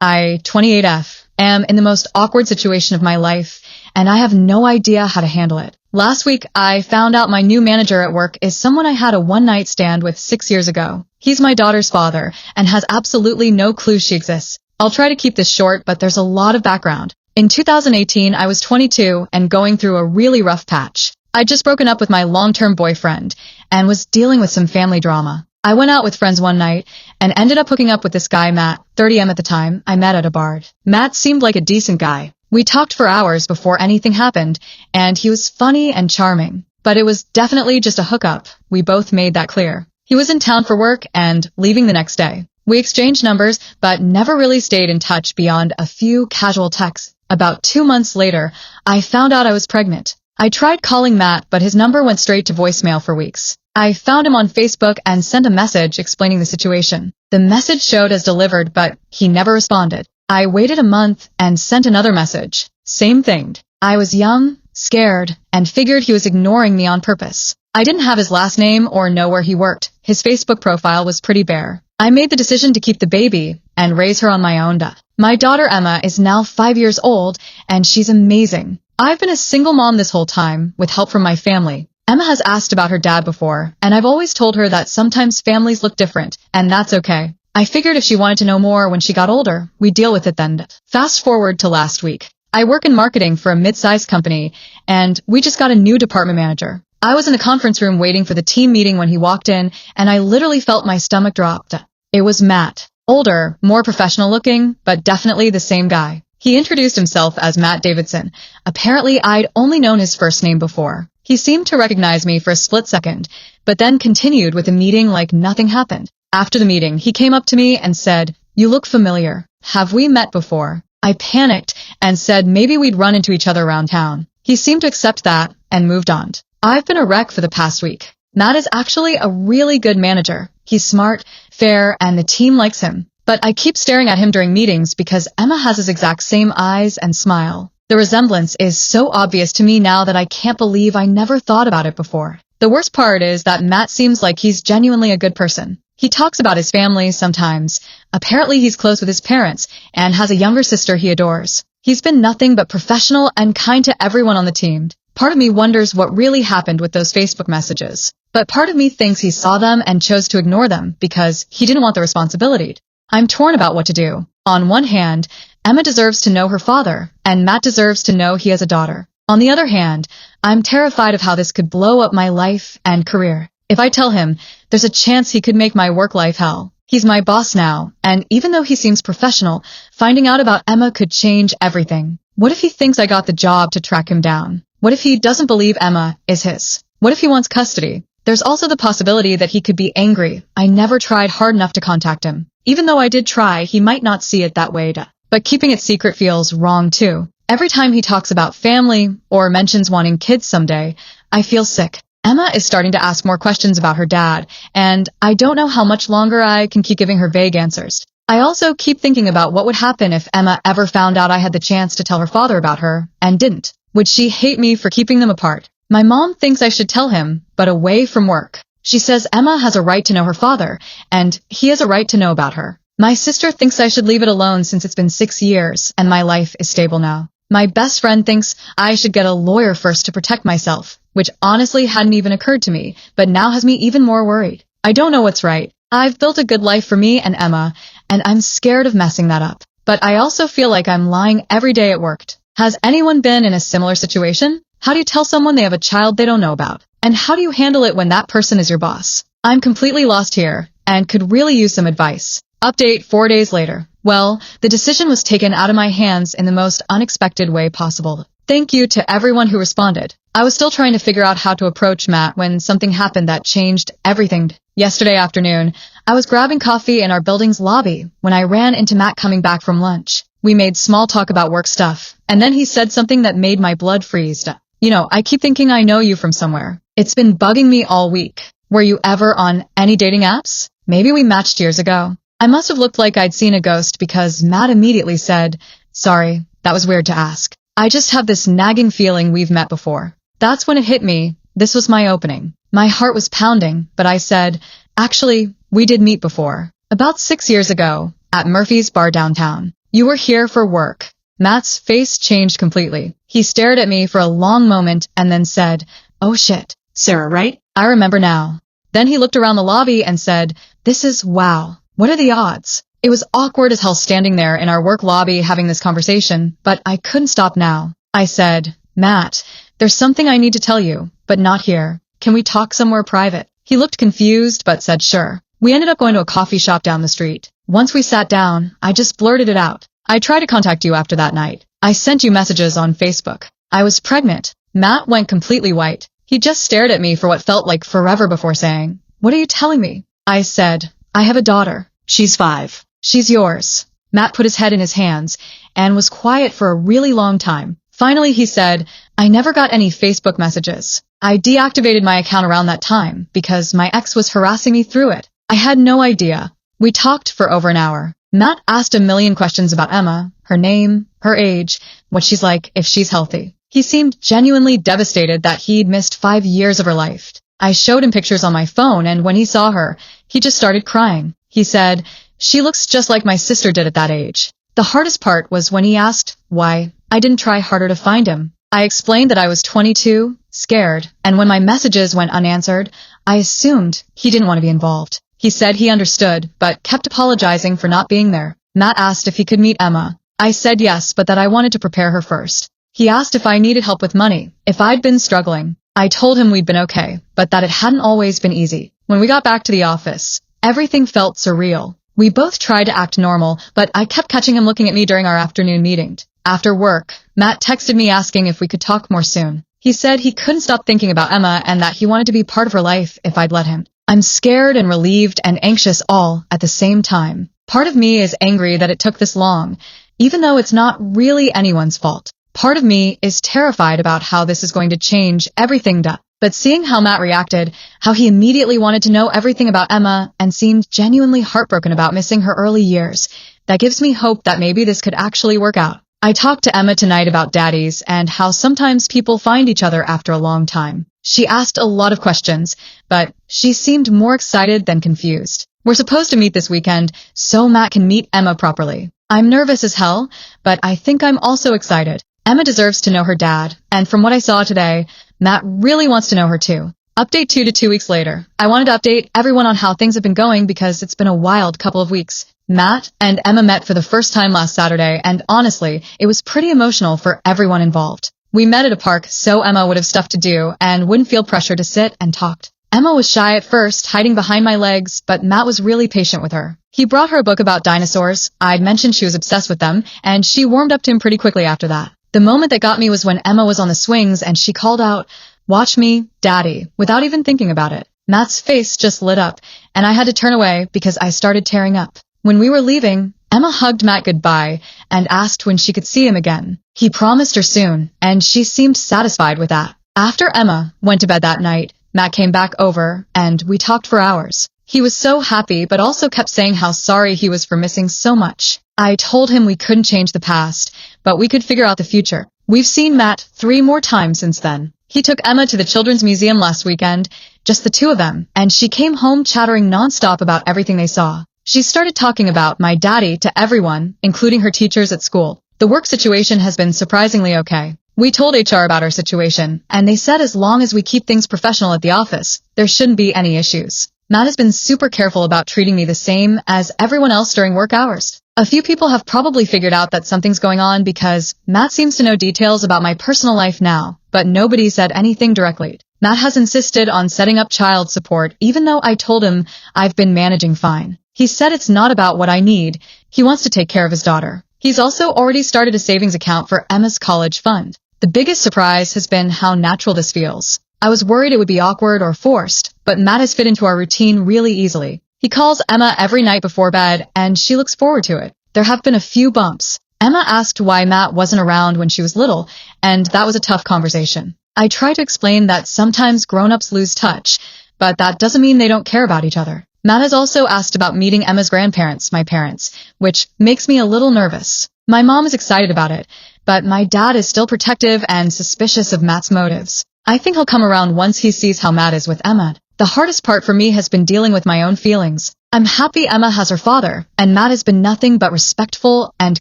I, 28F, am in the most awkward situation of my life, and I have no idea how to handle it. Last week, I found out my new manager at work is someone I had a one-night stand with 6 years ago. He's my daughter's father, and has absolutely no clue she exists. I'll try to keep this short, but there's a lot of background. In 2018, I was 22 and going through a really rough patch. I'd just broken up with my long-term boyfriend, and was dealing with some family drama. I went out with friends one night, and ended up hooking up with this guy Matt, 30M at the time, I met at a bar. Matt seemed like a decent guy. We talked for hours before anything happened, and he was funny and charming. But it was definitely just a hookup, we both made that clear. He was in town for work and leaving the next day. We exchanged numbers, but never really stayed in touch beyond a few casual texts. About 2 months later, I found out I was pregnant. I tried calling Matt, but his number went straight to voicemail for weeks. I found him on Facebook and sent a message explaining the situation. The message showed as delivered, but he never responded. I waited a month and sent another message. Same thing. I was young, scared, and figured he was ignoring me on purpose. I didn't have his last name or know where he worked. His Facebook profile was pretty bare. I made the decision to keep the baby and raise her on my own. My daughter Emma is now 5 years old, and she's amazing. I've been a single mom this whole time, with help from my family. Emma has asked about her dad before, and I've always told her that sometimes families look different, and that's okay. I figured if she wanted to know more when she got older, we'd deal with it then. Fast forward to last week. I work in marketing for a mid-sized company, and we just got a new department manager. I was in the conference room waiting for the team meeting when he walked in, and I literally felt my stomach drop. It was Matt. Older, more professional looking, but definitely the same guy. He introduced himself as Matt Davidson. Apparently, I'd only known his first name before. He seemed to recognize me for a split second, but then continued with the meeting like nothing happened. After the meeting, he came up to me and said, "You look familiar. Have we met before?" I panicked and said maybe we'd run into each other around town. He seemed to accept that and moved on. I've been a wreck for the past week. Matt is actually a really good manager. He's smart, fair, and the team likes him. But I keep staring at him during meetings because Emma has his exact same eyes and smile. The resemblance is so obvious to me now that I can't believe I never thought about it before. The worst part is that Matt seems like he's genuinely a good person. He talks about his family sometimes. Apparently he's close with his parents and has a younger sister he adores. He's been nothing but professional and kind to everyone on the team. Part of me wonders what really happened with those Facebook messages. But part of me thinks he saw them and chose to ignore them because he didn't want the responsibility. I'm torn about what to do. On one hand, Emma deserves to know her father, and Matt deserves to know he has a daughter. On the other hand, I'm terrified of how this could blow up my life and career. If I tell him, there's a chance he could make my work life hell. He's my boss now, and even though he seems professional, finding out about Emma could change everything. What if he thinks I got the job to track him down? What if he doesn't believe Emma is his? What if he wants custody? There's also the possibility that he could be angry. I never tried hard enough to contact him. Even though I did try, he might not see it that way. But keeping it secret feels wrong too. Every time he talks about family or mentions wanting kids someday, I feel sick. Emma is starting to ask more questions about her dad, and I don't know how much longer I can keep giving her vague answers. I also keep thinking about what would happen if Emma ever found out I had the chance to tell her father about her, and didn't. Would she hate me for keeping them apart? My mom thinks I should tell him, but away from work. She says Emma has a right to know her father, and he has a right to know about her. My sister thinks I should leave it alone since it's been 6 years, and my life is stable now. My best friend thinks I should get a lawyer first to protect myself, which honestly hadn't even occurred to me, but now has me even more worried. I don't know what's right. I've built a good life for me and Emma, and I'm scared of messing that up. But I also feel like I'm lying every day at work. Has anyone been in a similar situation? How do you tell someone they have a child they don't know about? And how do you handle it when that person is your boss? I'm completely lost here, and could really use some advice. Update 4 days later. Well, the decision was taken out of my hands in the most unexpected way possible. Thank you to everyone who responded. I was still trying to figure out how to approach Matt when something happened that changed everything. Yesterday afternoon, I was grabbing coffee in our building's lobby when I ran into Matt coming back from lunch. We made small talk about work stuff, and then he said something that made my blood freeze. You know, I keep thinking I know you from somewhere. It's been bugging me all week. Were you ever on any dating apps? Maybe we matched years ago. I must have looked like I'd seen a ghost because Matt immediately said, "Sorry, that was weird to ask. I just have this nagging feeling we've met before." That's when it hit me. This was my opening. My heart was pounding, but I said, "Actually, we did meet before. About 6 years ago, at Murphy's Bar downtown. You were here for work. Matt's face changed completely. He stared at me for a long moment and then said, "Oh shit. Sarah, right?" I remember now." Then he looked around the lobby and said, "This is wow. What are the odds?" It was awkward as hell standing there in our work lobby having this conversation, but I couldn't stop now. I said, "Matt, there's something I need to tell you, but not here. Can we talk somewhere private?" He looked confused but said sure. We ended up going to a coffee shop down the street. Once we sat down, I just blurted it out. "I tried to contact you after that night. I sent you messages on Facebook. I was pregnant." Matt went completely white. He just stared at me for what felt like forever before saying, "What are you telling me?" I said, "I have a daughter. She's 5. She's yours." Matt put his head in his hands and was quiet for a really long time. Finally, he said, "I never got any Facebook messages. I deactivated my account around that time because my ex was harassing me through it. I had no idea." We talked for over an hour. Matt asked a million questions about Emma, her name, her age, what she's like, if she's healthy. He seemed genuinely devastated that he'd missed 5 years of her life. I showed him pictures on my phone, and when he saw her, he just started crying. He said, "She looks just like my sister did at that age." The hardest part was when he asked why I didn't try harder to find him. I explained that I was 22, scared, and when my messages went unanswered, I assumed he didn't want to be involved. He said he understood, but kept apologizing for not being there. Matt asked if he could meet Emma. I said yes, but that I wanted to prepare her first. He asked if I needed help with money, if I'd been struggling. I told him we'd been okay, but that it hadn't always been easy. When we got back to the office, everything felt surreal. We both tried to act normal, but I kept catching him looking at me during our afternoon meeting. After work, Matt texted me asking if we could talk more soon. He said he couldn't stop thinking about Emma and that he wanted to be part of her life if I'd let him. I'm scared and relieved and anxious all at the same time. Part of me is angry that it took this long, even though it's not really anyone's fault. Part of me is terrified about how this is going to change everything. But seeing how Matt reacted, how he immediately wanted to know everything about Emma and seemed genuinely heartbroken about missing her early years, that gives me hope that maybe this could actually work out. I talked to Emma tonight about daddies and how sometimes people find each other after a long time. She asked a lot of questions, but she seemed more excited than confused. We're supposed to meet this weekend so Matt can meet Emma properly. I'm nervous as hell, but I think I'm also excited. Emma deserves to know her dad, and from what I saw today, Matt really wants to know her too. Update 2 to 2 weeks later. I wanted to update everyone on how things have been going because it's been a wild couple of weeks. Matt and Emma met for the first time last Saturday, and honestly, it was pretty emotional for everyone involved. We met at a park so Emma would have stuff to do and wouldn't feel pressure to sit and talk. Emma was shy at first, hiding behind my legs, but Matt was really patient with her. He brought her a book about dinosaurs. I'd mentioned she was obsessed with them, and she warmed up to him pretty quickly after that. The moment that got me was when Emma was on the swings and she called out, "Watch me, Daddy," without even thinking about it. Matt's face just lit up, and I had to turn away because I started tearing up. When we were leaving, Emma hugged Matt goodbye and asked when she could see him again. He promised her soon, and she seemed satisfied with that. After Emma went to bed that night, Matt came back over, and we talked for hours. He was so happy, but also kept saying how sorry he was for missing so much. I told him we couldn't change the past, but we could figure out the future. We've seen Matt 3 more times since then. He took Emma to the Children's Museum last weekend, just the 2 of them, and she came home chattering nonstop about everything they saw. She started talking about my daddy to everyone, including her teachers at school. The work situation has been surprisingly okay. We told HR about our situation, and they said as long as we keep things professional at the office, there shouldn't be any issues. Matt has been super careful about treating me the same as everyone else during work hours. A few people have probably figured out that something's going on because Matt seems to know details about my personal life now, but nobody said anything directly. Matt has insisted on setting up child support even though I told him I've been managing fine. He said it's not about what I need, he wants to take care of his daughter. He's also already started a savings account for Emma's college fund. The biggest surprise has been how natural this feels. I was worried it would be awkward or forced, but Matt has fit into our routine really easily. He calls Emma every night before bed, and she looks forward to it. There have been a few bumps. Emma asked why Matt wasn't around when she was little, and that was a tough conversation. I tried to explain that sometimes grown-ups lose touch, but that doesn't mean they don't care about each other. Matt has also asked about meeting Emma's grandparents, my parents, which makes me a little nervous. My mom is excited about it, but my dad is still protective and suspicious of Matt's motives. I think he'll come around once he sees how Matt is with Emma. The hardest part for me has been dealing with my own feelings. I'm happy Emma has her father, and Matt has been nothing but respectful and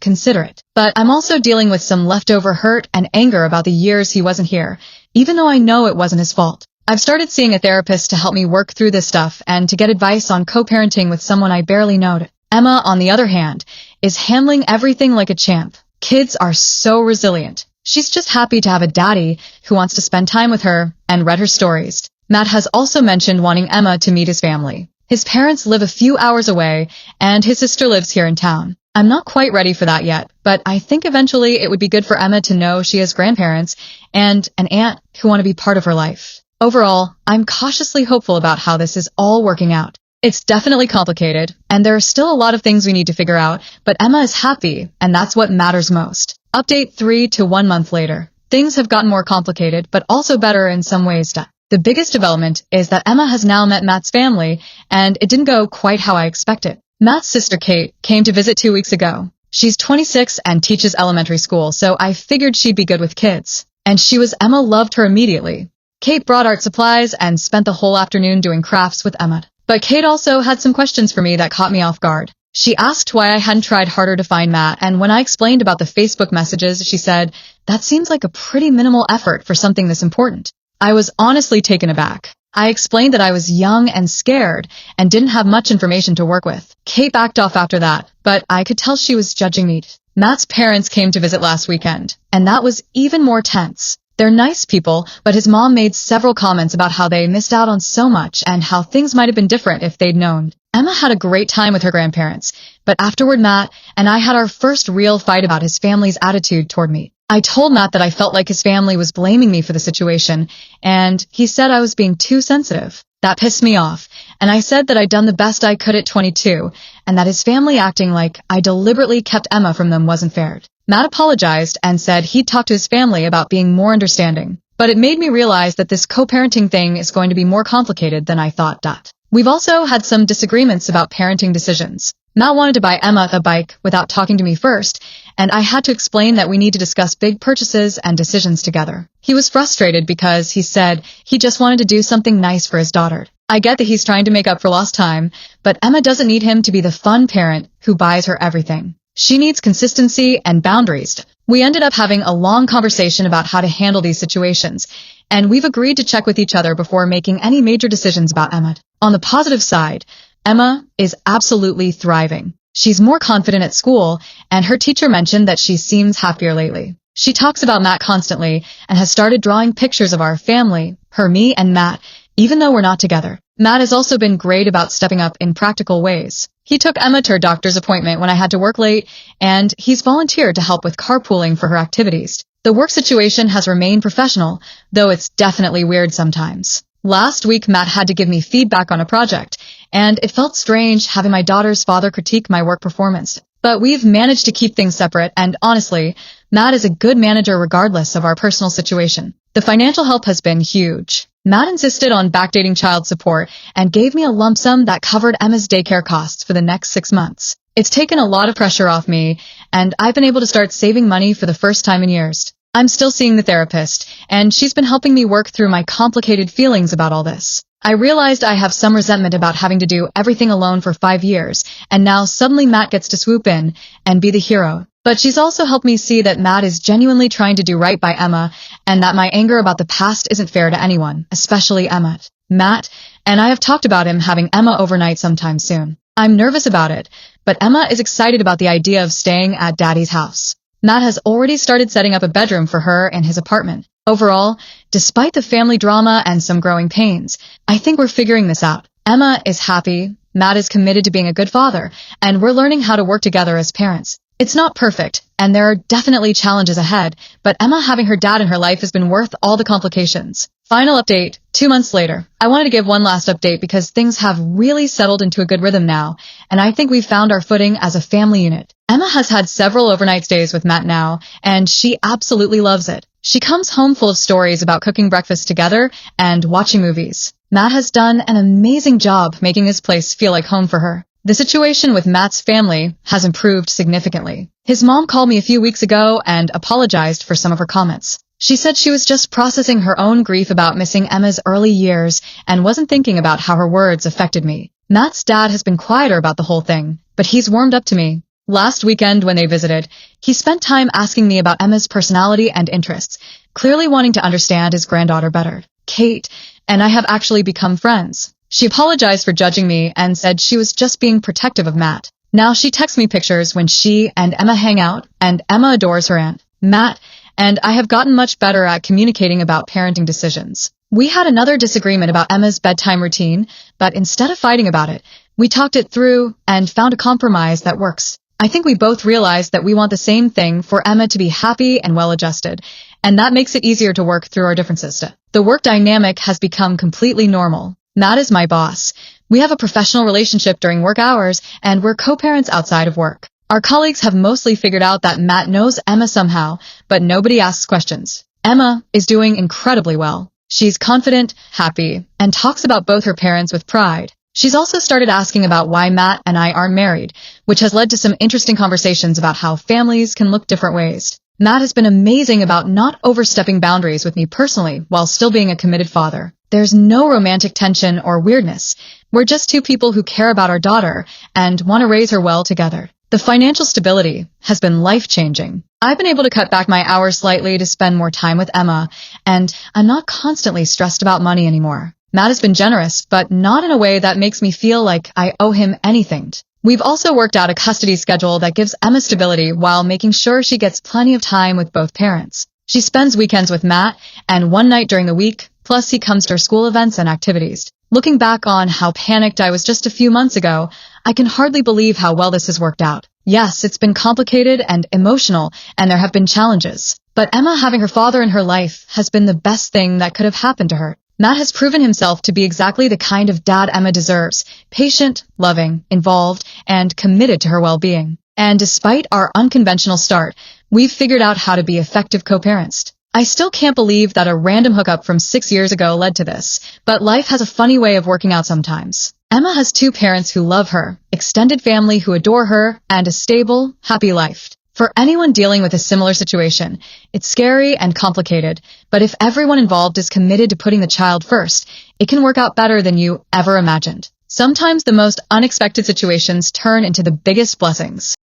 considerate. But I'm also dealing with some leftover hurt and anger about the years he wasn't here, even though I know it wasn't his fault. I've started seeing a therapist to help me work through this stuff and to get advice on co-parenting with someone I barely know. Emma, on the other hand, is handling everything like a champ. Kids are so resilient. She's just happy to have a daddy who wants to spend time with her and read her stories. Matt has also mentioned wanting Emma to meet his family. His parents live a few hours away, and his sister lives here in town. I'm not quite ready for that yet, but I think eventually it would be good for Emma to know she has grandparents and an aunt who want to be part of her life. Overall, I'm cautiously hopeful about how this is all working out. It's definitely complicated, and there are still a lot of things we need to figure out, but Emma is happy, and that's what matters most. Update 3 to 1 month later. Things have gotten more complicated, but also better in some ways. The biggest development is that Emma has now met Matt's family, and it didn't go quite how I expected. Matt's sister Kate came to visit 2 weeks ago. She's 26 and teaches elementary school, so I figured she'd be good with kids. And Emma loved her immediately. Kate brought art supplies and spent the whole afternoon doing crafts with Emma. But Kate also had some questions for me that caught me off guard. She asked why I hadn't tried harder to find Matt, and when I explained about the Facebook messages, she said, "That seems like a pretty minimal effort for something this important." I was honestly taken aback. I explained that I was young and scared and didn't have much information to work with. Kate backed off after that, but I could tell she was judging me. Matt's parents came to visit last weekend, and that was even more tense. They're nice people, but his mom made several comments about how they missed out on so much and how things might have been different if they'd known. Emma had a great time with her grandparents, but afterward Matt and I had our first real fight about his family's attitude toward me. I told Matt that I felt like his family was blaming me for the situation, and he said I was being too sensitive. That pissed me off, and I said that I'd done the best I could at 22, and that his family acting like I deliberately kept Emma from them wasn't fair. Matt apologized and said he'd talk to his family about being more understanding, but it made me realize that this co-parenting thing is going to be more complicated than I thought. We've also had some disagreements about parenting decisions. Matt wanted to buy Emma a bike without talking to me first, and I had to explain that we need to discuss big purchases and decisions together. He was frustrated because he said he just wanted to do something nice for his daughter. I get that he's trying to make up for lost time, but Emma doesn't need him to be the fun parent who buys her everything. She needs consistency and boundaries. We ended up having a long conversation about how to handle these situations, and we've agreed to check with each other before making any major decisions about Emma. On the positive side, Emma is absolutely thriving. She's more confident at school, and her teacher mentioned that she seems happier lately. She talks about Matt constantly and has started drawing pictures of our family, her, me, and Matt, even though we're not together. Matt has also been great about stepping up in practical ways. He took Emma to her doctor's appointment when I had to work late, and he's volunteered to help with carpooling for her activities. The work situation has remained professional, though it's definitely weird sometimes. Last week, Matt had to give me feedback on a project, and it felt strange having my daughter's father critique my work performance. But we've managed to keep things separate, and honestly, Matt is a good manager regardless of our personal situation. The financial help has been huge. Matt insisted on backdating child support and gave me a lump sum that covered Emma's daycare costs for the next 6 months. It's taken a lot of pressure off me, and I've been able to start saving money for the first time in years. I'm still seeing the therapist, and she's been helping me work through my complicated feelings about all this. I realized I have some resentment about having to do everything alone for 5 years, and now suddenly Matt gets to swoop in and be the hero. But she's also helped me see that Matt is genuinely trying to do right by Emma, and that my anger about the past isn't fair to anyone, especially Emma. Matt and I have talked about him having Emma overnight sometime soon. I'm nervous about it, but Emma is excited about the idea of staying at Daddy's house. Matt has already started setting up a bedroom for her in his apartment. Overall, despite the family drama and some growing pains, I think we're figuring this out. Emma is happy, Matt is committed to being a good father, and we're learning how to work together as parents. It's not perfect, and there are definitely challenges ahead, but Emma having her dad in her life has been worth all the complications. Final update, 2 months later. I wanted to give one last update because things have really settled into a good rhythm now, and I think we've found our footing as a family unit. Emma has had several overnight stays with Matt now, and she absolutely loves it. She comes home full of stories about cooking breakfast together and watching movies. Matt has done an amazing job making his place feel like home for her. The situation with Matt's family has improved significantly. His mom called me a few weeks ago and apologized for some of her comments. She said she was just processing her own grief about missing Emma's early years and wasn't thinking about how her words affected me. Matt's dad has been quieter about the whole thing, but he's warmed up to me. Last weekend when they visited, he spent time asking me about Emma's personality and interests, clearly wanting to understand his granddaughter better. Kate and I have actually become friends. She apologized for judging me and said she was just being protective of Matt. Now she texts me pictures when she and Emma hang out, and Emma adores her aunt. Matt and I have gotten much better at communicating about parenting decisions. We had another disagreement about Emma's bedtime routine, but instead of fighting about it, we talked it through and found a compromise that works. I think we both realized that we want the same thing for Emma to be happy and well-adjusted, and that makes it easier to work through our differences. The work dynamic has become completely normal. Matt is my boss. We have a professional relationship during work hours, and we're co-parents outside of work. Our colleagues have mostly figured out that Matt knows Emma somehow, but nobody asks questions. Emma is doing incredibly well. She's confident, happy, and talks about both her parents with pride. She's also started asking about why Matt and I aren't married, which has led to some interesting conversations about how families can look different ways. Matt has been amazing about not overstepping boundaries with me personally while still being a committed father. There's no romantic tension or weirdness. We're just two people who care about our daughter and want to raise her well together. The financial stability has been life-changing. I've been able to cut back my hours slightly to spend more time with Emma, and I'm not constantly stressed about money anymore. Matt has been generous, but not in a way that makes me feel like I owe him anything. We've also worked out a custody schedule that gives Emma stability while making sure she gets plenty of time with both parents. She spends weekends with Matt and one night during the week, plus he comes to her school events and activities. Looking back on how panicked I was just a few months ago, I can hardly believe how well this has worked out. Yes, it's been complicated and emotional, and there have been challenges. But Emma having her father in her life has been the best thing that could have happened to her. Matt has proven himself to be exactly the kind of dad Emma deserves, patient, loving, involved, and committed to her well-being. And despite our unconventional start, we've figured out how to be effective co-parents. I still can't believe that a random hookup from 6 years ago led to this, but life has a funny way of working out sometimes. Emma has two parents who love her, extended family who adore her, and a stable, happy life. For anyone dealing with a similar situation, it's scary and complicated, but if everyone involved is committed to putting the child first, it can work out better than you ever imagined. Sometimes the most unexpected situations turn into the biggest blessings.